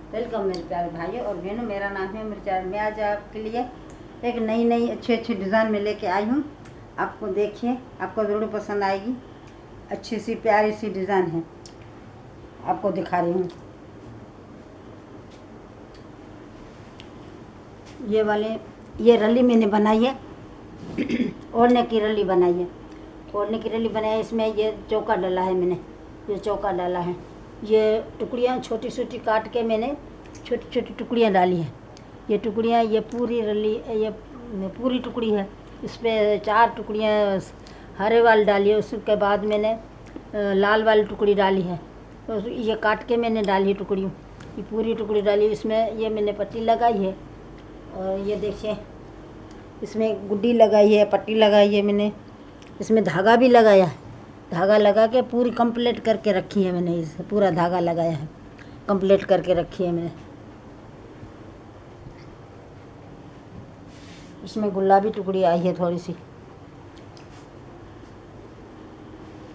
Welcome मेरे प्यारे भाइयों और बहनों, मेरा नाम है मिर्चा। मैं आज आपके लिए एक नई अच्छे डिज़ाइन में लेके आई हूँ। आपको देखिए, आपको ज़रूर पसंद आएगी। अच्छी सी प्यारी सी डिज़ाइन है, आपको दिखा रही हूँ। ये रली मैंने बनाई है, ओढ़ने की रली बनाई है, ओढ़ने की रली बनाई है। इसमें ये चौका डाला है मैंने, ये चौका डाला है। ये टुकड़ियाँ छोटी छोटी काट के मैंने छोटी छोटी टुकड़ियाँ डाली हैं। ये टुकड़ियाँ, ये पूरी रली, ये पूरी टुकड़ी है। इस पर 4 टुकड़ियाँ हरे वाली डाली है। उसके बाद मैंने लाल वाली टुकड़ी डाली है। तो ये काट के मैंने डाली है टुकड़ियों, ये पूरी टुकड़ी डाली। इसमें ये मैंने पट्टी लगाई है और ये देखिए इसमें गुड्डी लगाई है, पट्टी लगाई है मैंने। इसमें धागा भी लगाया है, धागा लगा के पूरी कंप्लीट करके रखी है मैंने। इसे पूरा धागा लगाया है, कंप्लीट करके रखी है मैंने। इसमें गुलाबी टुकड़ी आई है थोड़ी सी।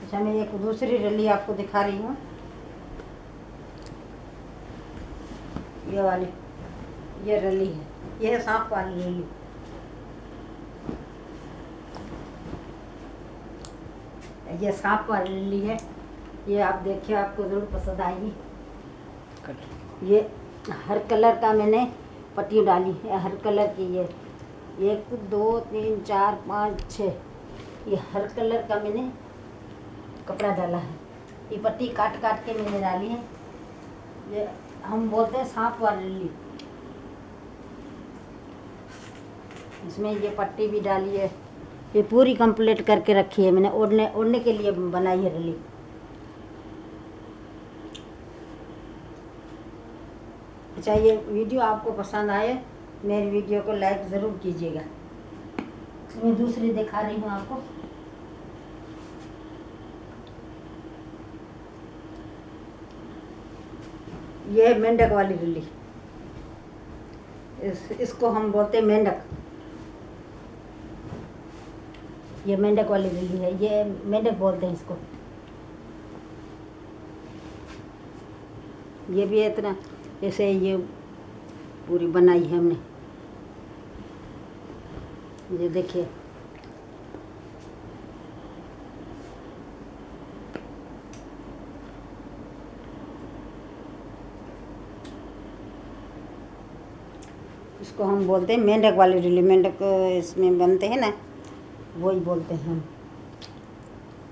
अच्छा, मैं एक दूसरी रली आपको दिखा रही हूँ। ये वाली, ये रली है, ये है सांप वाली रली। ये सांप वाली रली है। ये आप देखिए, आपको ज़रूर पसंद आएगी। ये हर कलर का मैंने पट्टी डाली है, हर कलर की। ये 1 2 3 4 5 6, ये हर कलर का मैंने कपड़ा डाला है। ये पट्टी काट काट के मैंने डाली है। ये हम बोलते हैं सांप वाली रली। इसमें ये पट्टी भी डाली है, ये पूरी कंप्लीट करके रखी है मैंने। ओढ़ने के लिए बनाई है रली। अच्छा, ये वीडियो आपको पसंद आए, मेरी वीडियो को लाइक ज़रूर कीजिएगा। मैं दूसरी दिखा रही हूँ आपको। ये है मेंढक वाली रली। इसको हम बोलते हैं मेंढक। ये मेंढक वाली रली है, ये मेंढक बोलते हैं इसको। ये भी इतना ऐसे ये पूरी बनाई है हमने। ये देखिए, इसको हम बोलते हैं मेंढक वाली रली। मेंढक इसमें बनते हैं ना, वही बोलते हैं हम।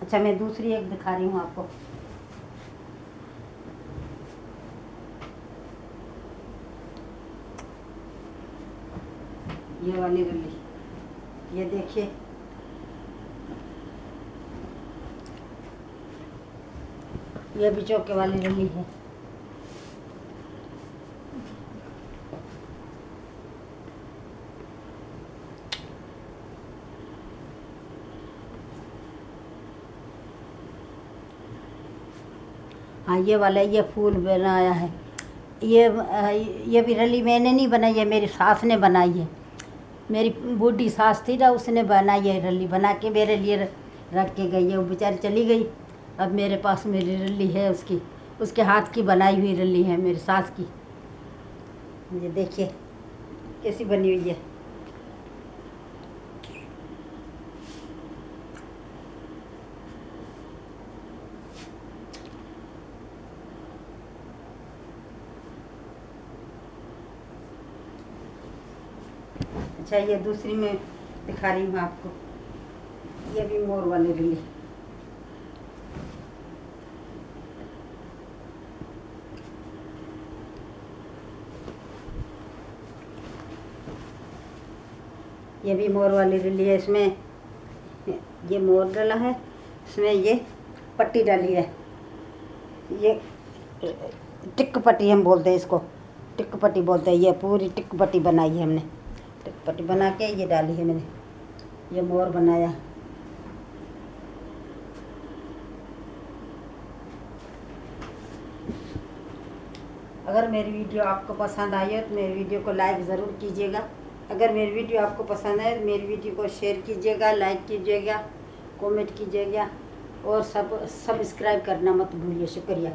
अच्छा, मैं दूसरी एक दिखा रही हूँ आपको। ये वाली रली, ये देखिए, ये भी चौके वाली रली है। हाँ, ये वाला, ये फूल बनाया है। ये भी रली मैंने नहीं बनाई है, मेरी सास ने बनाई है। मेरी बूढ़ी सास थी ना, उसने बनाई है रली। बना के मेरे लिए रख के गई है। वो बेचारी चली गई, अब मेरे पास मेरी रली है उसकी, उसके हाथ की बनाई हुई रली है मेरी सास की। ये देखिए कैसी बनी हुई है। अच्छा, ये दूसरी में दिखा रही हूँ आपको। ये भी मोर वाली रली। ये भी मोर वाली रली है। इसमें ये मोर डाला है, इसमें ये पट्टी डाली है। ये टिक पट्टी हम बोलते हैं इसको, टिक पट्टी बोलते हैं। ये पूरी टिक पट्टी बनाई है हमने, टिक पट्टी बना के ये डाली है मैंने। ये मोर बनाया। अगर मेरी वीडियो आपको पसंद आई है तो मेरी वीडियो को लाइक ज़रूर कीजिएगा। अगर मेरी वीडियो आपको पसंद है तो मेरी वीडियो को शेयर कीजिएगा, लाइक कीजिएगा, कमेंट कीजिएगा और सब्सक्राइब करना मत भूलिए। शुक्रिया।